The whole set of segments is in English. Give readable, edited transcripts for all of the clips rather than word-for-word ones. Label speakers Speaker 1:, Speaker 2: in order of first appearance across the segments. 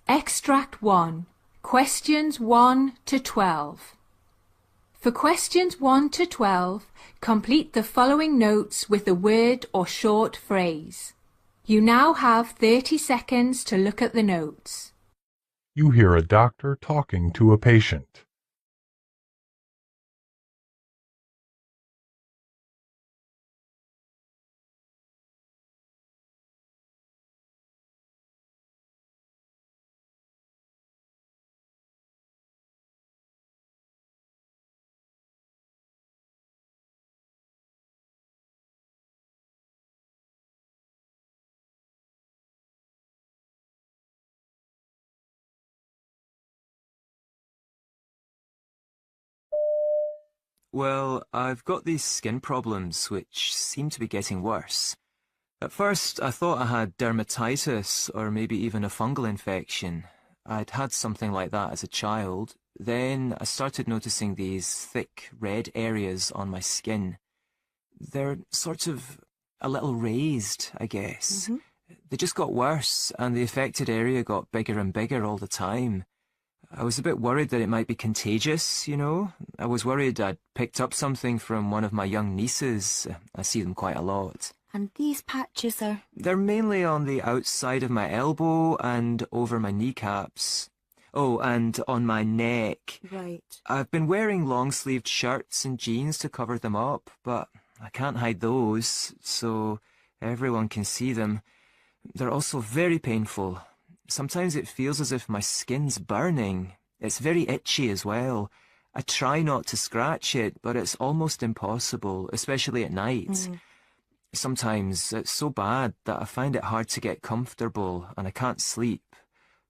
Speaker 1: Extract 1. Questions 1 to 12. For questions 1 to 12, complete the following notes with a word or short phrase. You now have 30 seconds to look at the notes.
Speaker 2: You hear a doctor talking to a patient.
Speaker 3: Well, I've got these skin problems which seem to be getting worse. At first, I thought I had dermatitis or maybe even a fungal infection. I'd had something like that as a child. Then I started noticing these thick red areas on my skin. They're sort of a little raised, I guess. They just got worse, and the affected area got bigger and bigger all the time. I was a bit worried that it might be contagious, you know. I was worried I'd picked up something from one of my young nieces. I see them quite a lot.
Speaker 4: And these patches are...
Speaker 3: They're mainly on the outside of my elbow and over my kneecaps. Oh, and on my neck.
Speaker 4: Right.
Speaker 3: I've been wearing long-sleeved shirts and jeans to cover them up, but I can't hide those, so everyone can see them. They're also very painful. Sometimes it feels as if my skin's burning. It's very itchy as well. I try not to scratch it, but it's almost impossible, especially at night. Sometimes it's so bad that I find it hard to get comfortable and I can't sleep.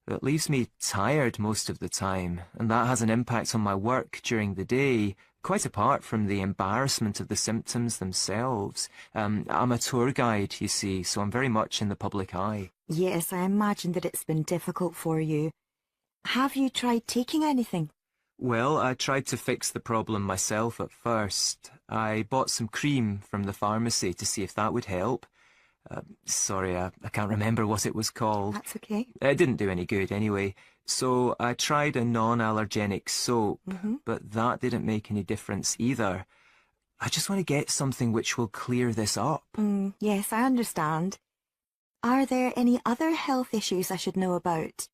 Speaker 3: It leaves me tired most of the time, and that has an impact on my work during the day, quite apart from the embarrassment of the symptoms themselves. I'm a tour guide, you see, so I'm very much in the public eye.
Speaker 4: Yes, I imagine that it's been difficult for you. Have you tried taking anything?
Speaker 3: Well, I tried to fix the problem myself at first. I bought some cream from the pharmacy to see if that would help. Sorry, I can't remember what it was called.
Speaker 4: That's okay.
Speaker 3: It didn't do any good anyway. So I tried a non-allergenic soap, but that didn't make any difference either. I just want to get something which will clear this up.
Speaker 4: Yes, I understand. Are there any other health issues I should know about?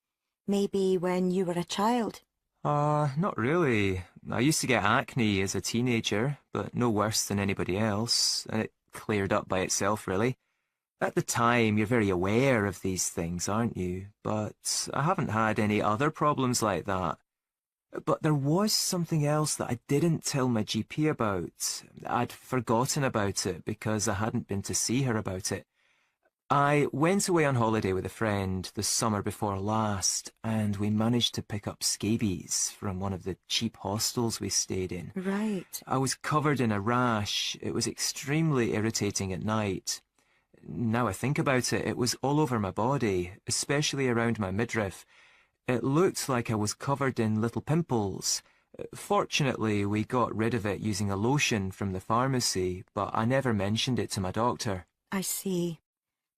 Speaker 4: Maybe when you were a child?
Speaker 3: Not really. I used to get acne as a teenager, but no worse than anybody else, and it cleared up by itself, really. At the time, you're very aware of these things, aren't you? But I haven't had any other problems like that. But there was something else that I didn't tell my GP about. I'd forgotten about it because I hadn't been to see her about it. I went away on holiday with a friend the summer before last, and we managed to pick up scabies from one of the cheap hostels we stayed in.
Speaker 4: Right.
Speaker 3: I was covered in a rash. It was extremely irritating at night. Now I think about it, it was all over my body, especially around my midriff. It looked like I was covered in little pimples. Fortunately, we got rid of it using a lotion from the pharmacy, but I never mentioned it to my doctor.
Speaker 4: I see.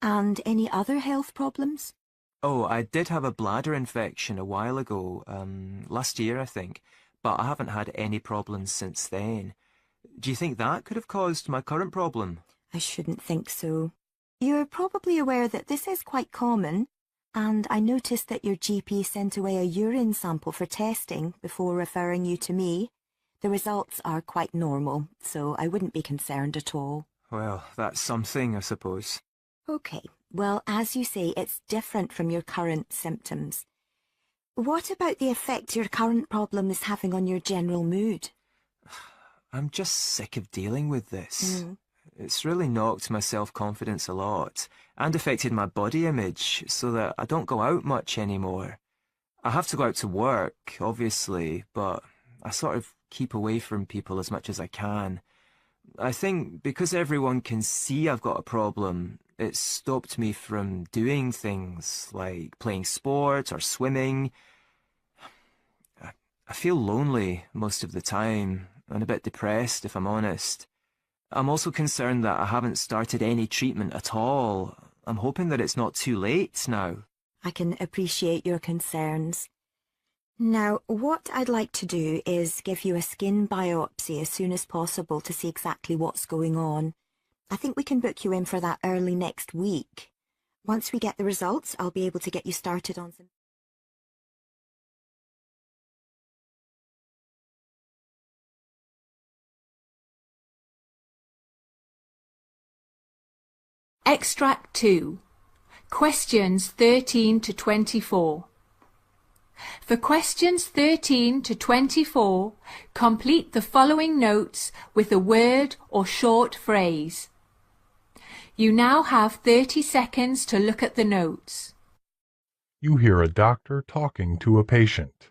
Speaker 4: And any other health problems?
Speaker 3: Oh, I did have a bladder infection a while ago, last year I think, but I haven't had any problems since then. Do you think that could have caused my current problem?
Speaker 4: I shouldn't think so. You're probably aware that this is quite common, and I noticed that your GP sent away a urine sample for testing before referring you to me. The results are quite normal, so I wouldn't be concerned at all.
Speaker 3: Well, that's something, I suppose.
Speaker 4: Okay, well, as you say, it's different from your current symptoms. What about the effect your current problem is having on your general mood?
Speaker 3: I'm just sick of dealing with this. It's really knocked my self-confidence a lot and affected my body image so that I don't go out much anymore. I have to go out to work, obviously, but I sort of keep away from people as much as I can. I think because everyone can see I've got a problem, it's stopped me from doing things like playing sport or swimming. I feel lonely most of the time and a bit depressed, if I'm honest. I'm also concerned that I haven't started any treatment at all. I'm hoping that it's not too late now.
Speaker 4: I can appreciate your concerns. Now, what I'd like to do is give you a skin biopsy as soon as possible to see exactly what's going on. I think we can book you in for that early next week. Once we get the results, I'll be able to get you started on some...
Speaker 1: Extract 2. Questions 13 to 24. For questions 13 to 24, complete the following notes with a word or short phrase. You now have 30 seconds to look at the notes.
Speaker 2: You hear a doctor talking to a patient.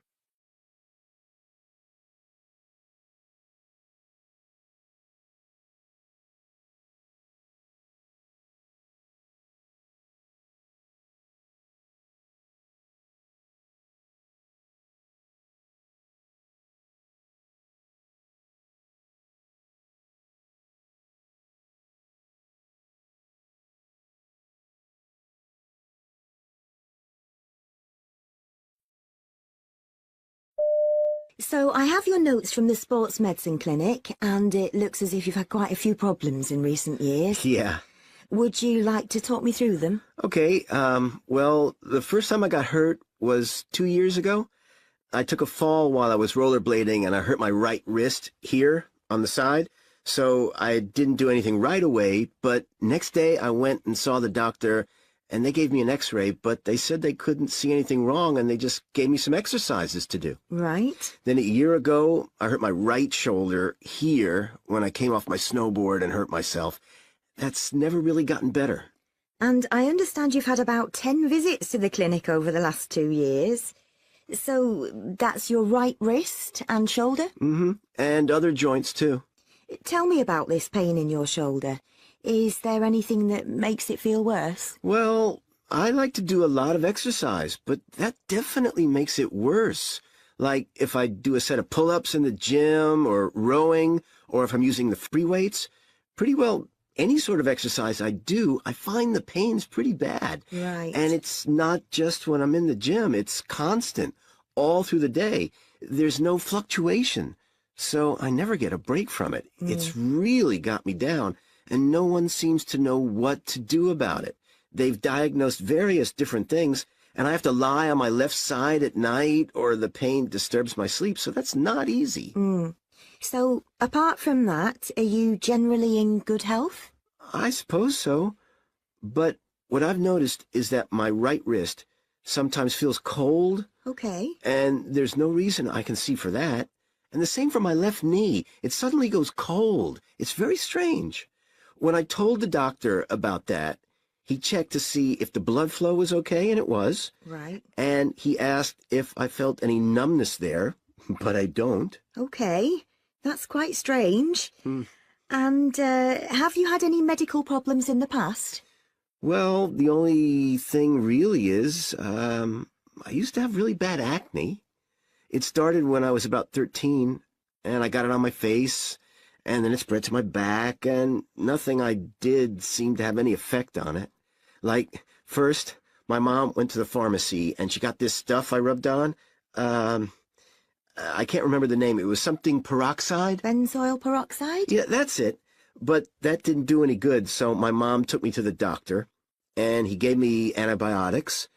Speaker 4: So I have your notes from the sports medicine clinic, and it looks as if you've had quite a few problems in recent years.
Speaker 5: Yeah.
Speaker 4: Would you like to talk me through them?
Speaker 5: Okay, well, the first time I got hurt was 2 years ago. I took a fall while I was rollerblading and I hurt my right wrist here on the side. So I didn't do anything right away, but next day I went and saw the doctor and they gave me an x-ray, but they said they couldn't see anything wrong and they just gave me some exercises to do.
Speaker 4: Right.
Speaker 5: Then a year ago, I hurt my right shoulder here when I came off my snowboard and hurt myself. That's never really gotten better.
Speaker 4: And I understand you've had about 10 visits to the clinic over the last 2 years. So that's your right wrist and shoulder?
Speaker 5: Mm-hmm. And other joints, too.
Speaker 4: Tell me about this pain in your shoulder. Is there anything that makes it feel worse?
Speaker 5: Well, I like to do a lot of exercise, but that definitely makes it worse. Like if I do a set of pull-ups in the gym or rowing, or if I'm using the free weights, pretty well any sort of exercise I do, I find the pain's pretty bad.
Speaker 4: Right.
Speaker 5: And it's not just when I'm in the gym, it's constant, all through the day. There's no fluctuation, so I never get a break from it. It's really got me down, and no one seems to know what to do about it. They've diagnosed various different things, and I have to lie on my left side at night, or the pain disturbs my sleep, so that's not easy.
Speaker 4: So, apart from that, are you generally in good health?
Speaker 5: I suppose so. But what I've noticed is that my right wrist sometimes feels cold,
Speaker 4: Okay.
Speaker 5: and there's no reason I can see for that. And the same for my left knee. It suddenly goes cold. It's very strange. When I told the doctor about that, he checked to see if the blood flow was okay, and it was.
Speaker 4: Right.
Speaker 5: And he asked if I felt any numbness there, but I don't.
Speaker 4: Okay. That's quite strange. And have you had any medical problems in the past?
Speaker 5: Well, the only thing really is, I used to have really bad acne. It started when I was about 13, and I got it on my face, and then it spread to my back, and nothing I did seemed to have any effect on it. Like, first, my mom went to the pharmacy, and she got this stuff I rubbed on. I can't remember the name. It was something peroxide.
Speaker 4: Benzoyl peroxide?
Speaker 5: Yeah, that's it. But that didn't do any good, so my mom took me to the doctor, and he gave me antibiotics,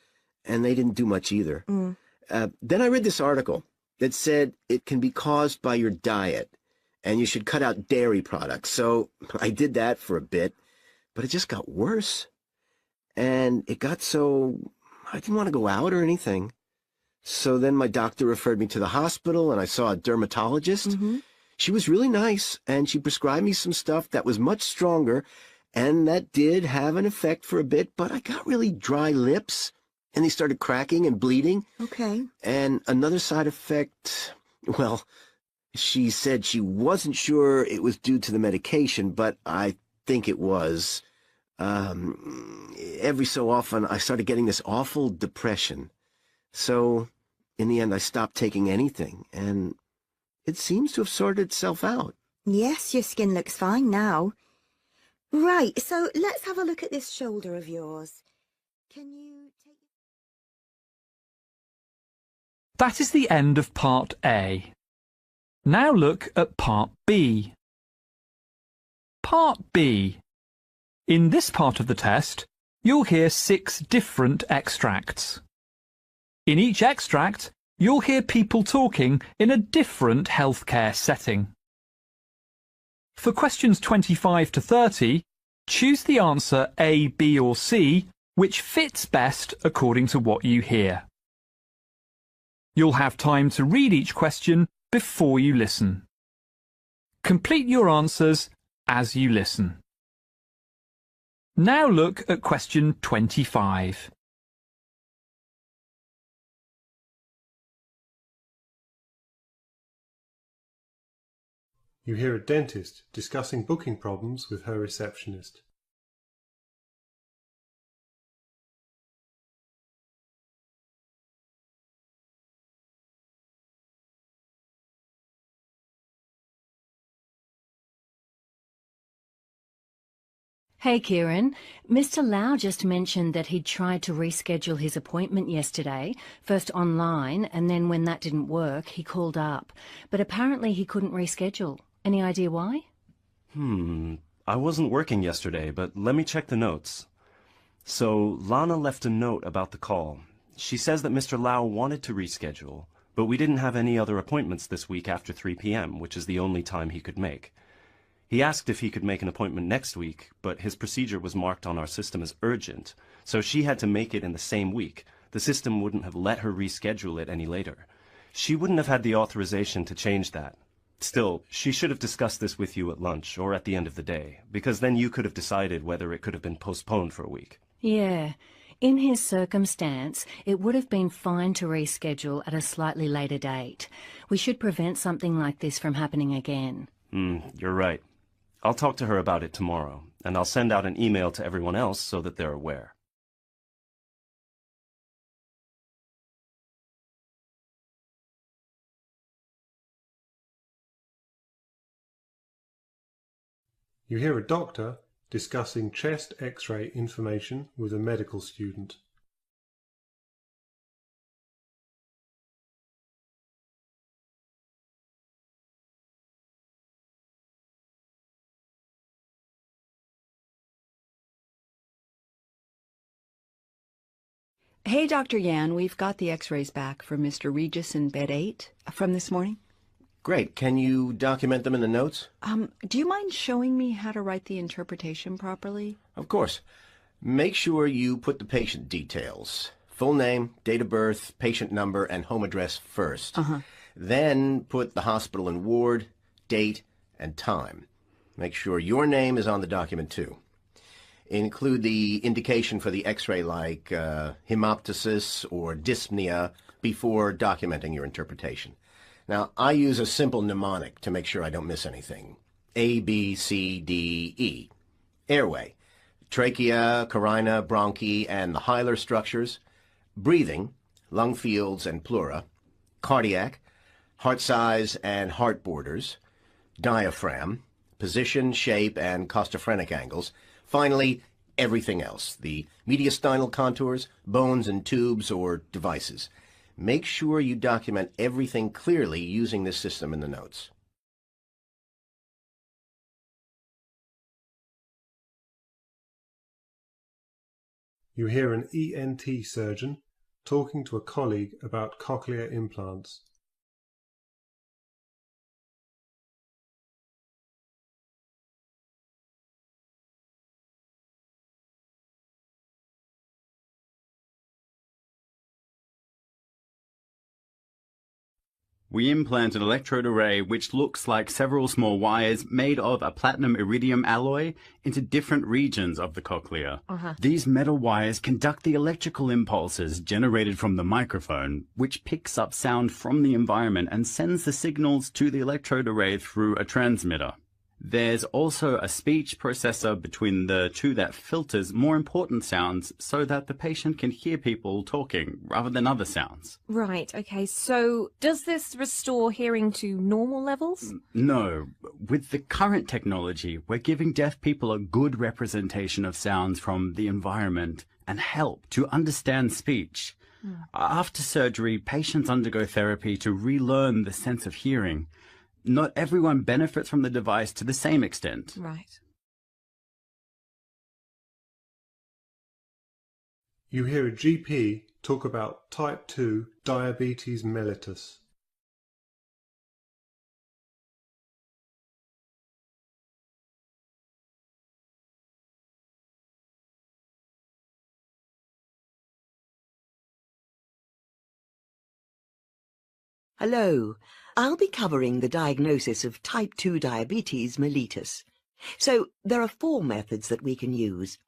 Speaker 5: and they didn't do much either. Then I read this article that said it can be caused by your diet, and you should cut out dairy products. So I did that for a bit, but it just got worse. And it got so I didn't want to go out or anything. So then my doctor referred me to the hospital, and I saw a dermatologist. She was really nice, and she prescribed me some stuff that was much stronger, and that did have an effect for a bit, but I got really dry lips, and they started cracking and bleeding.
Speaker 4: Okay.
Speaker 5: And another side effect, well, she said she wasn't sure it was due to the medication, but I think it was. Every so often, I started getting this awful depression. So, in the end, I stopped taking anything, and it seems to have sorted itself out.
Speaker 4: Yes, your skin looks fine now. Right, so let's have a look at this shoulder of yours. Can you take...
Speaker 6: That is the end of Part A. Now look at Part B. Part B. In this part of the test, you'll hear 6 different extracts. In each extract, you'll hear people talking in a different healthcare setting. For questions 25 to 30, choose the answer A, B or C, which fits best according to what you hear. You'll have time to read each question before you listen. Complete your answers as you listen. Now look at question 25.
Speaker 7: You hear a dentist discussing booking problems with her receptionist.
Speaker 8: Hey Kieran, Mr. Lau just mentioned that he'd tried to reschedule his appointment yesterday, first online, and then when that didn't work, he called up. But apparently he couldn't reschedule. Any idea why?
Speaker 9: I wasn't working yesterday, but let me check the notes. So, Lana left a note about the call. She says that Mr. Lau wanted to reschedule, but we didn't have any other appointments this week after 3 p.m., which is the only time he could make. He asked if he could make an appointment next week, but his procedure was marked on our system as urgent, so she had to make it in the same week. The system wouldn't have let her reschedule it any later. She wouldn't have had the authorization to change that. Still, she should have discussed this with you at lunch or at the end of the day, because then you could have decided whether it could have been postponed for a week.
Speaker 8: Yeah. In his circumstance, it would have been fine to reschedule at a slightly later date. We should prevent something like this from happening again.
Speaker 9: You're right. I'll talk to her about it tomorrow, and I'll send out an email to everyone else so that they're aware.
Speaker 7: You hear a doctor discussing chest X-ray information with a medical student.
Speaker 10: Hey, Dr. Yan, we've got the x-rays back from Mr. Regis in bed 8 from this morning.
Speaker 5: Great. Can you document them in the notes?
Speaker 10: Do you mind showing me how to write the interpretation properly?
Speaker 5: Of course. Make sure you put the patient details. Full name, date of birth, patient number, and home address first. Then put the hospital and ward, date, and time. Make sure your name is on the document too. Include the indication for the x-ray like hemoptysis or dyspnea before documenting your interpretation. Now, I use a simple mnemonic to make sure I don't miss anything. A, B, C, D, E. Airway, trachea, carina, bronchi, and the hilar structures. Breathing, lung fields and pleura. Cardiac, heart size and heart borders. Diaphragm, position, shape, and costophrenic angles. Finally, everything else, the mediastinal contours, bones and tubes or devices. Make sure you document everything clearly using this system in the notes.
Speaker 7: You hear an ENT surgeon talking to a colleague about cochlear implants.
Speaker 11: We implant an electrode array which looks like several small wires made of a platinum iridium alloy into different regions of the cochlea. These metal wires conduct the electrical impulses generated from the microphone, which picks up sound from the environment and sends the signals to the electrode array through a transmitter. There's also a speech processor between the two that filters more important sounds so that the patient can hear people talking rather than other sounds.
Speaker 12: Right, okay, so does this restore hearing to normal levels?
Speaker 11: No. With the current technology, we're giving deaf people a good representation of sounds from the environment and help to understand speech. After surgery, patients undergo therapy to relearn the sense of hearing. Not everyone benefits from the device to the same extent.
Speaker 12: Right.
Speaker 7: You hear a GP talk about type 2 diabetes mellitus.
Speaker 13: Hello. I'll be covering the diagnosis of type 2 diabetes mellitus. So there are 4 methods that we can use.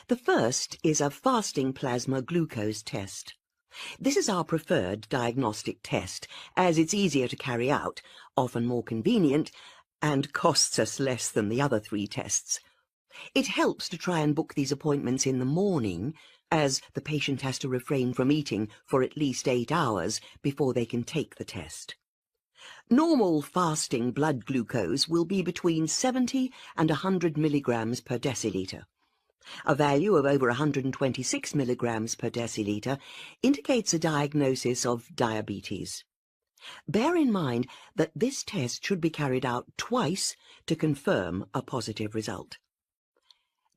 Speaker 13: The first is a fasting plasma glucose test. This is our preferred diagnostic test, as it's easier to carry out, often more convenient, and costs us less than the other 3 tests. It helps to try and book these appointments in the morning, as the patient has to refrain from eating for at least 8 hours before they can take the test. Normal fasting blood glucose will be between 70 and 100 milligrams per deciliter. A value of over 126 milligrams per deciliter indicates a diagnosis of diabetes. Bear in mind that this test should be carried out twice to confirm a positive result.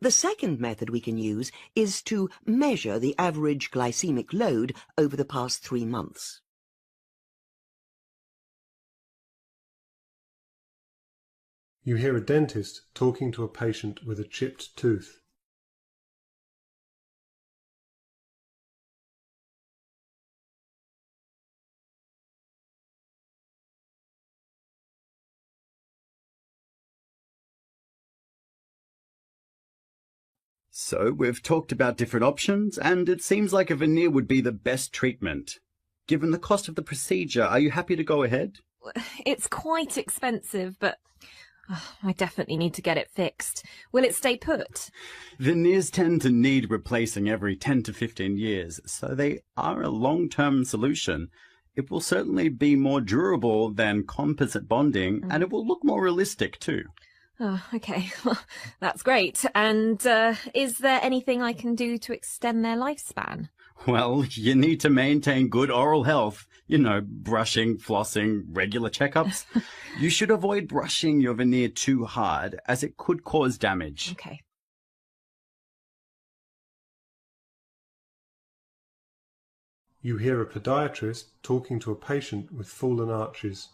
Speaker 13: The second method we can use is to measure the average glycemic load over the past 3 months.
Speaker 7: You hear a dentist talking to a patient with a chipped tooth.
Speaker 11: So we've talked about different options, and it seems like a veneer would be the best treatment. Given the cost of the procedure, are you happy to go ahead?
Speaker 12: It's quite expensive, but I definitely need to get it fixed. Will it stay put?
Speaker 11: Veneers tend to need replacing every 10 to 15 years, so they are a long-term solution. It will certainly be more durable than composite bonding, and it will look more realistic too.
Speaker 12: Oh, okay. That's great. And is there anything I can do to extend their lifespan?
Speaker 11: Well, you need to maintain good oral health. You know, brushing, flossing, regular checkups. You should avoid brushing your veneer too hard, as it could cause damage.
Speaker 12: Okay.
Speaker 7: You hear a podiatrist talking to a patient with fallen arches.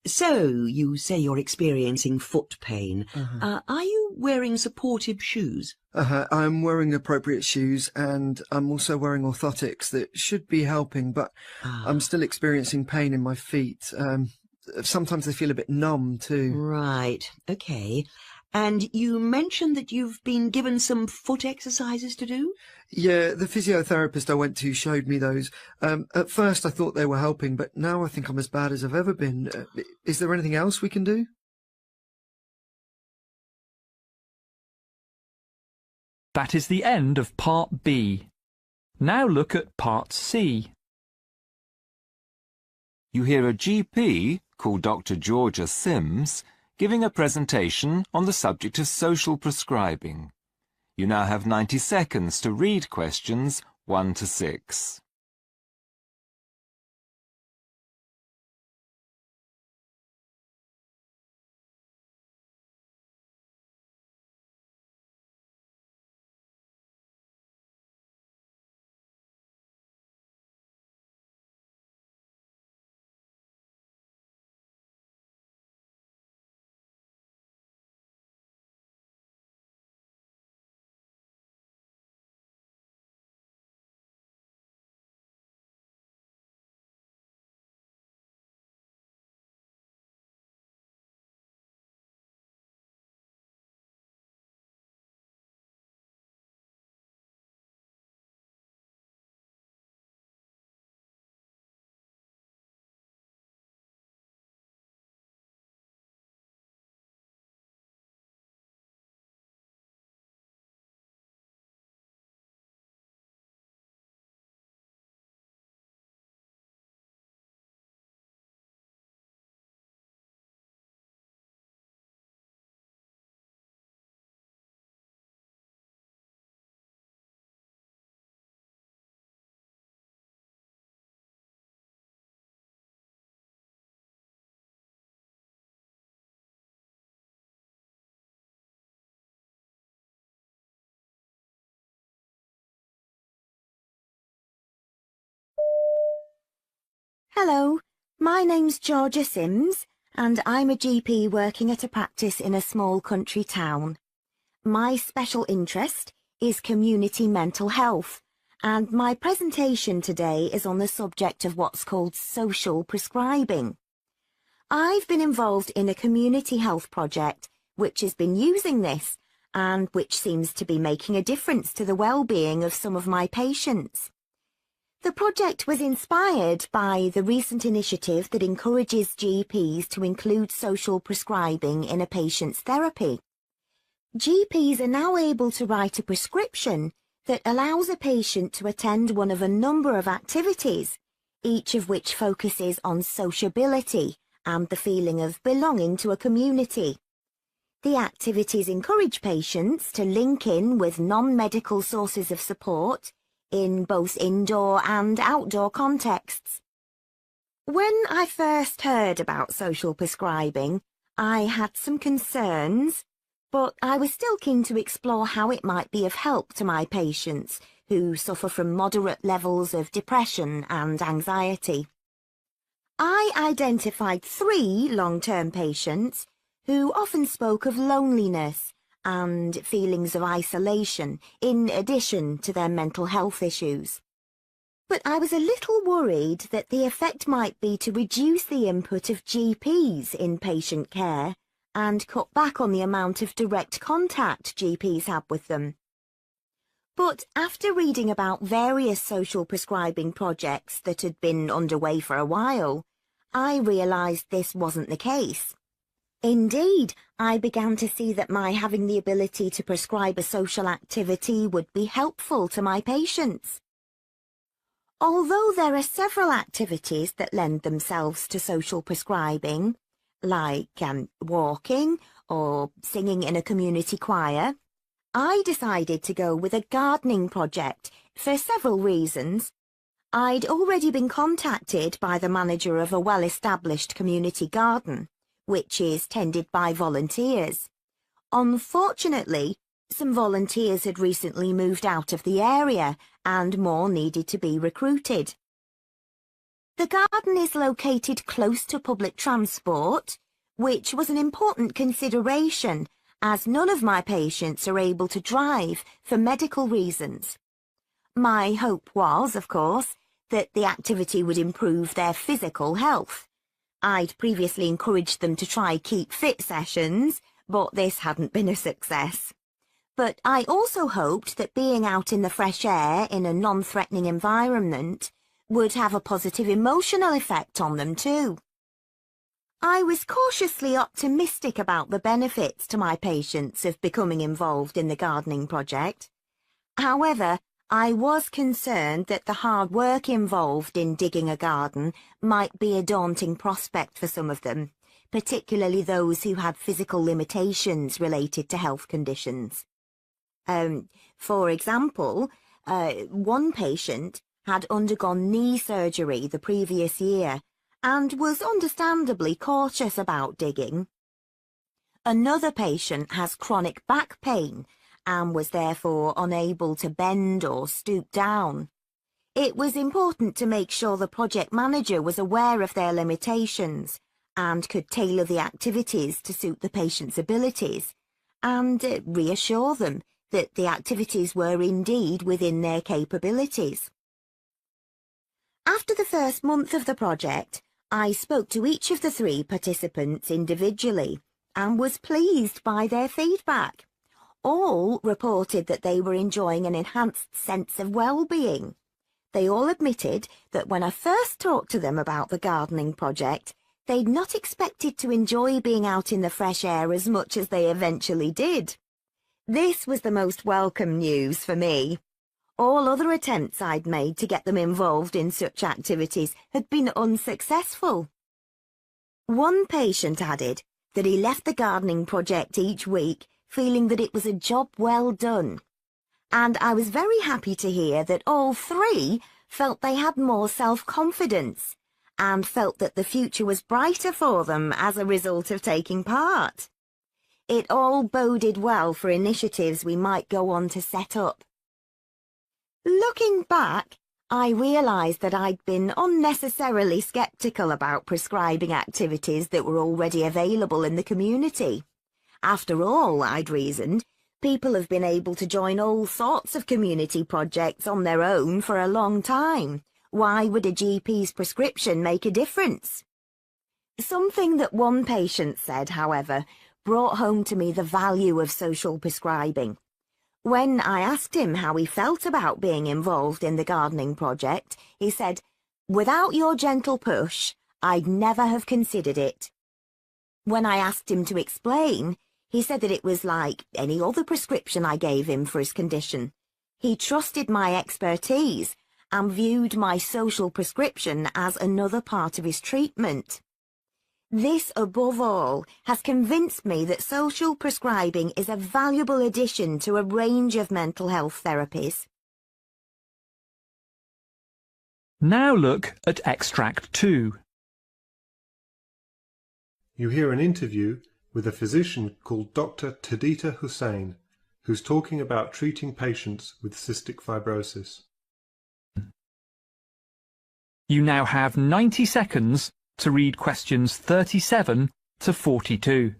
Speaker 13: So, you say you're experiencing foot pain. Are you wearing supportive shoes?
Speaker 14: I'm wearing appropriate shoes, and I'm also wearing orthotics that should be helping, but I'm still experiencing pain in my feet. Sometimes they feel a bit numb, too.
Speaker 13: Right, okay. And you mentioned that you've been given some foot exercises to do?
Speaker 14: Yeah, the physiotherapist I went to showed me those. At first I thought they were helping, but now I think I'm as bad as I've ever been. Is there anything else we can do?
Speaker 6: That is the end of Part B. Now look at Part C.
Speaker 15: You hear a GP, called Dr. Georgia Sims, giving a presentation on the subject of social prescribing. You now have 90 seconds to read questions 1 to 6.
Speaker 4: Hello, my name's Georgia Sims, and I'm a GP working at a practice in a small country town. My special interest is community mental health, and my presentation today is on the subject of what's called social prescribing. I've been involved in a community health project which has been using this and which seems to be making a difference to the well-being of some of my patients. The project was inspired by the recent initiative that encourages GPs to include social prescribing in a patient's therapy. GPs are now able to write a prescription that allows a patient to attend one of a number of activities, each of which focuses on sociability and the feeling of belonging to a community. The activities encourage patients to link in with non-medical sources of support in both indoor and outdoor contexts. When I first heard about social prescribing, I had some concerns, but I was still keen to explore how it might be of help to my patients who suffer from moderate levels of depression and anxiety. I identified 3 long-term patients who often spoke of loneliness and feelings of isolation, in addition to their mental health issues. But I was a little worried that the effect might be to reduce the input of GPs in patient care and cut back on the amount of direct contact GPs have with them. But after reading about various social prescribing projects that had been underway for a while, I realised this wasn't the case. Indeed, I began to see that my having the ability to prescribe a social activity would be helpful to my patients. Although there are several activities that lend themselves to social prescribing, like walking or singing in a community choir, I decided to go with a gardening project for several reasons. I'd already been contacted by the manager of a well-established community garden, which is tended by volunteers. Unfortunately, some volunteers had recently moved out of the area and more needed to be recruited. The garden is located close to public transport, which was an important consideration as none of my patients are able to drive for medical reasons. My hope was, of course, that the activity would improve their physical health. I'd previously encouraged them to try keep fit sessions, but this hadn't been a success. But I also hoped that being out in the fresh air in a non-threatening environment would have a positive emotional effect on them too. I was cautiously optimistic about the benefits to my patients of becoming involved in the gardening project. However, I was concerned that the hard work involved in digging a garden might be a daunting prospect for some of them, particularly those who had physical limitations related to health conditions. For example, one patient had undergone knee surgery the previous year and was understandably cautious about digging. Another patient has chronic back pain and was therefore unable to bend or stoop down. It was important to make sure the project manager was aware of their limitations and could tailor the activities to suit the patient's abilities, and reassure them that the activities were indeed within their capabilities. After the first month of the project, I spoke to each of the 3 participants individually and was pleased by their feedback. All reported that they were enjoying an enhanced sense of well-being. They all admitted that when I first talked to them about the gardening project, they'd not expected to enjoy being out in the fresh air as much as they eventually did. This was the most welcome news for me. All other attempts I'd made to get them involved in such activities had been unsuccessful. One patient added that he left the gardening project each week feeling that it was a job well done. And I was very happy to hear that all 3 felt they had more self-confidence and felt that the future was brighter for them as a result of taking part. It all boded well for initiatives we might go on to set up. Looking back, I realised that I'd been unnecessarily sceptical about prescribing activities that were already available in the community. After all, I'd reasoned, people have been able to join all sorts of community projects on their own for a long time. Why would a GP's prescription make a difference? Something that one patient said, however, brought home to me the value of social prescribing. When I asked him how he felt about being involved in the gardening project, he said, "Without your gentle push, I'd never have considered it." When I asked him to explain, he said that it was like any other prescription I gave him for his condition. He trusted my expertise and viewed my social prescription as another part of his treatment. This, above all, has convinced me that social prescribing is a valuable addition to a range of mental health therapies.
Speaker 6: Now look at Extract 2.
Speaker 7: You hear an interview with a physician called Dr. Tadita Hussain, who's talking about treating patients with cystic fibrosis.
Speaker 6: You now have 90 seconds to read questions 37 to 42.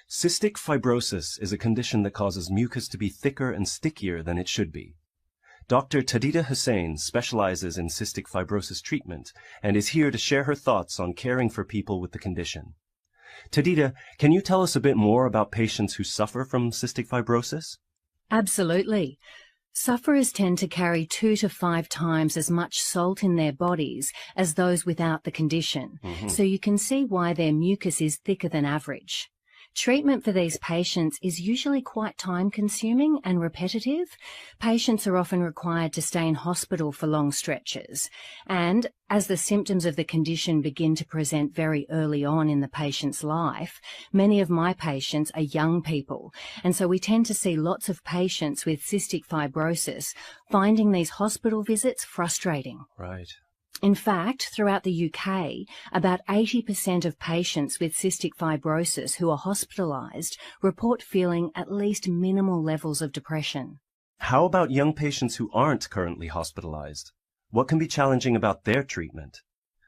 Speaker 9: Cystic fibrosis is a condition that causes mucus to be thicker and stickier than it should be. Dr. Tadita Hussain specializes in cystic fibrosis treatment and is here to share her thoughts on caring for people with the condition. Tadita, can you tell us a bit more about patients who suffer from cystic fibrosis?
Speaker 8: Absolutely. Sufferers tend to carry 2 to 5 times as much salt in their bodies as those without the condition, so you can see why their mucus is thicker than average. Treatment for these patients is usually quite time-consuming and repetitive. Patients are often required to stay in hospital for long stretches, and as the symptoms of the condition begin to present very early on in the patient's life, many of my patients are young people, and so we tend to see lots of patients with cystic fibrosis finding these hospital visits frustrating.
Speaker 9: Right.
Speaker 8: In fact, throughout the UK, about 80% of patients with cystic fibrosis who are hospitalised report feeling at least minimal levels of depression.
Speaker 9: How about young patients who aren't currently hospitalized? What can be challenging about their treatment?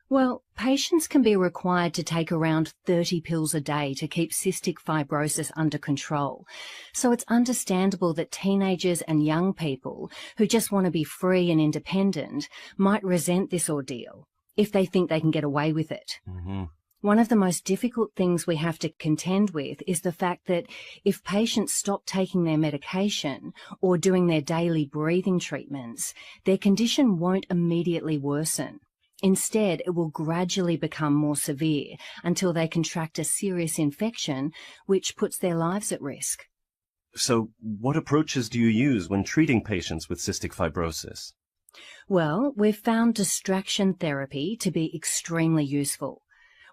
Speaker 8: Well, patients can be required to take around 30 pills a day to keep cystic fibrosis under control. So it's understandable that teenagers and young people who just want to be free and independent might resent this ordeal if they think they can get away with it.
Speaker 9: Mm-hmm.
Speaker 8: One of the most difficult things we have to contend with is the fact that if patients stop taking their medication or doing their daily breathing treatments, their condition won't immediately worsen. Instead, it will gradually become more severe until they contract a serious infection, which puts their lives at risk.
Speaker 9: So, what approaches do you use when treating patients with cystic fibrosis?
Speaker 8: Well, we've found distraction therapy to be extremely useful.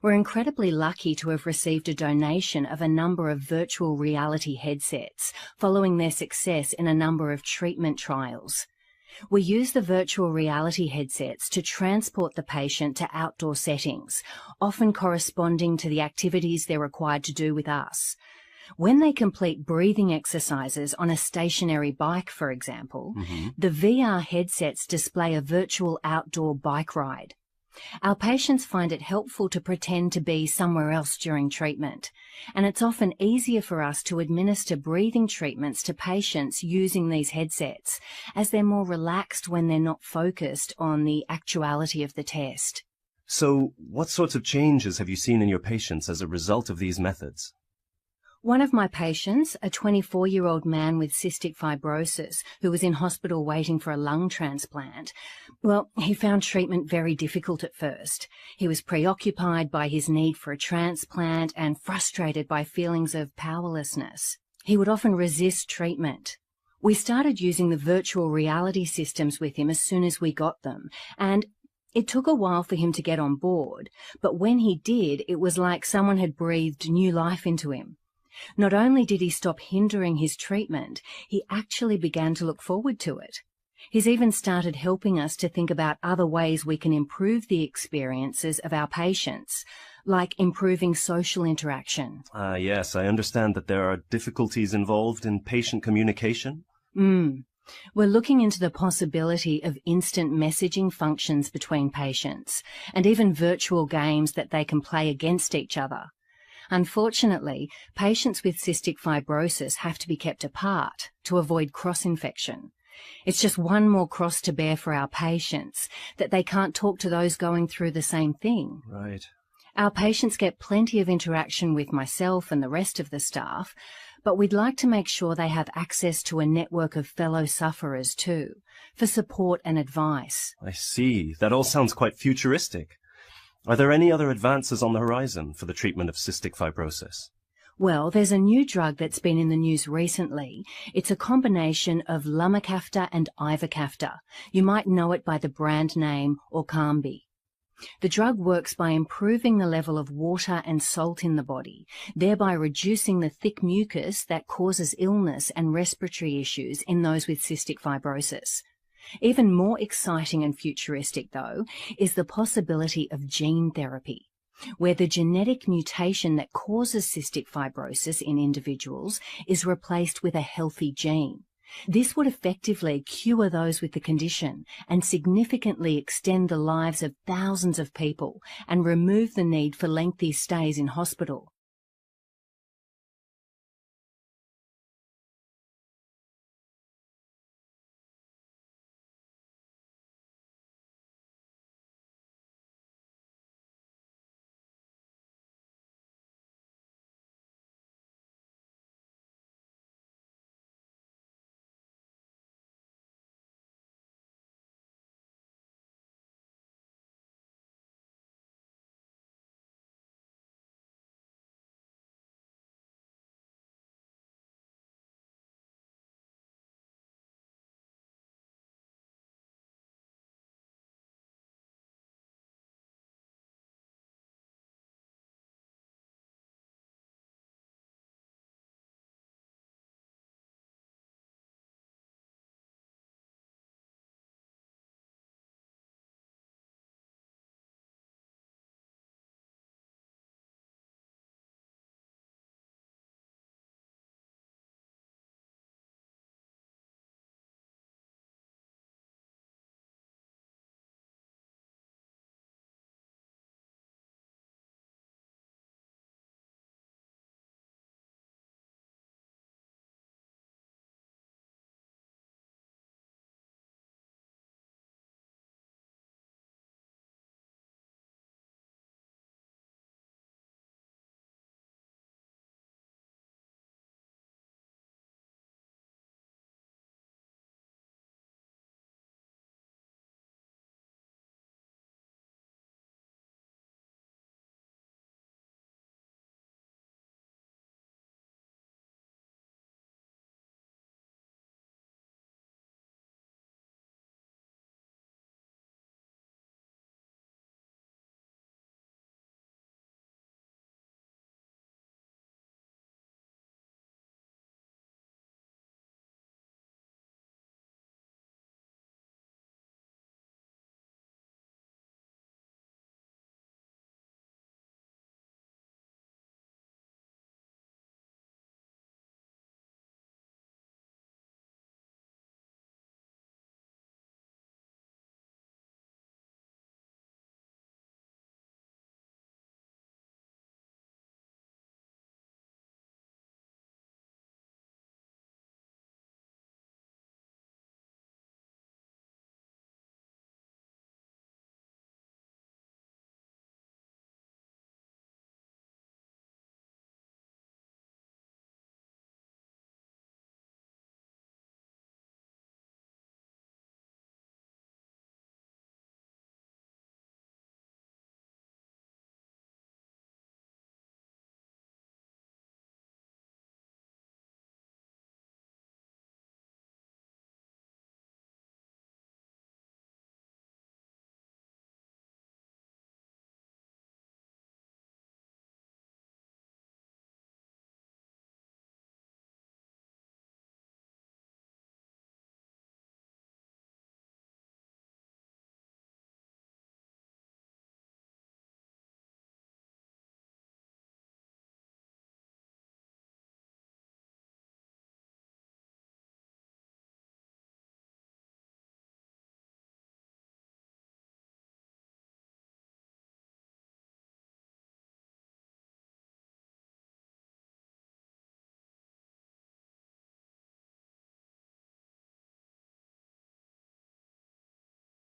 Speaker 8: We're incredibly lucky to have received a donation of a number of virtual reality headsets following their success in a number of treatment trials. We use the virtual reality headsets to transport the patient to outdoor settings, often corresponding to the activities they're required to do with us. When they complete breathing exercises on a stationary bike, for example, the VR headsets display a virtual outdoor bike ride. Our patients find it helpful to pretend to be somewhere else during treatment, and it's often easier for us to administer breathing treatments to patients using these headsets, as they're more relaxed when they're not focused on the actuality of the test.
Speaker 9: So, what sorts of changes have you seen in your patients as a result of these methods?
Speaker 8: One of my patients, a 24-year-old man with cystic fibrosis who was in hospital waiting for a lung transplant, well, he found treatment very difficult at first. He was preoccupied by his need for a transplant and frustrated by feelings of powerlessness. He would often resist treatment. We started using the virtual reality systems with him as soon as we got them, and it took a while for him to get on board, but when he did, it was like someone had breathed new life into him. Not only did he stop hindering his treatment, he actually began to look forward to it. He's even started helping us to think about other ways we can improve the experiences of our patients, like improving social interaction.
Speaker 9: Yes, I understand that there are difficulties involved in patient communication.
Speaker 8: We're looking into the possibility of instant messaging functions between patients, and even virtual games that they can play against each other. Unfortunately, patients with cystic fibrosis have to be kept apart to avoid cross-infection. It's just one more cross to bear for our patients, that they can't talk to those going through the same thing.
Speaker 9: Right.
Speaker 8: Our patients get plenty of interaction with myself and the rest of the staff, but we'd like to make sure they have access to a network of fellow sufferers too, for support and advice.
Speaker 9: I see. That all sounds quite futuristic. Are there any other advances on the horizon for the treatment of cystic fibrosis?
Speaker 8: Well, there's a new drug that's been in the news recently. It's a combination of lumacaftor and ivacaftor. You might know it by the brand name Orkambi. The drug works by improving the level of water and salt in the body, thereby reducing the thick mucus that causes illness and respiratory issues in those with cystic fibrosis. Even more exciting and futuristic, though, is the possibility of gene therapy, where the genetic mutation that causes cystic fibrosis in individuals is replaced with a healthy gene. This would effectively cure those with the condition and significantly extend the lives of thousands of people and remove the need for lengthy stays in hospital.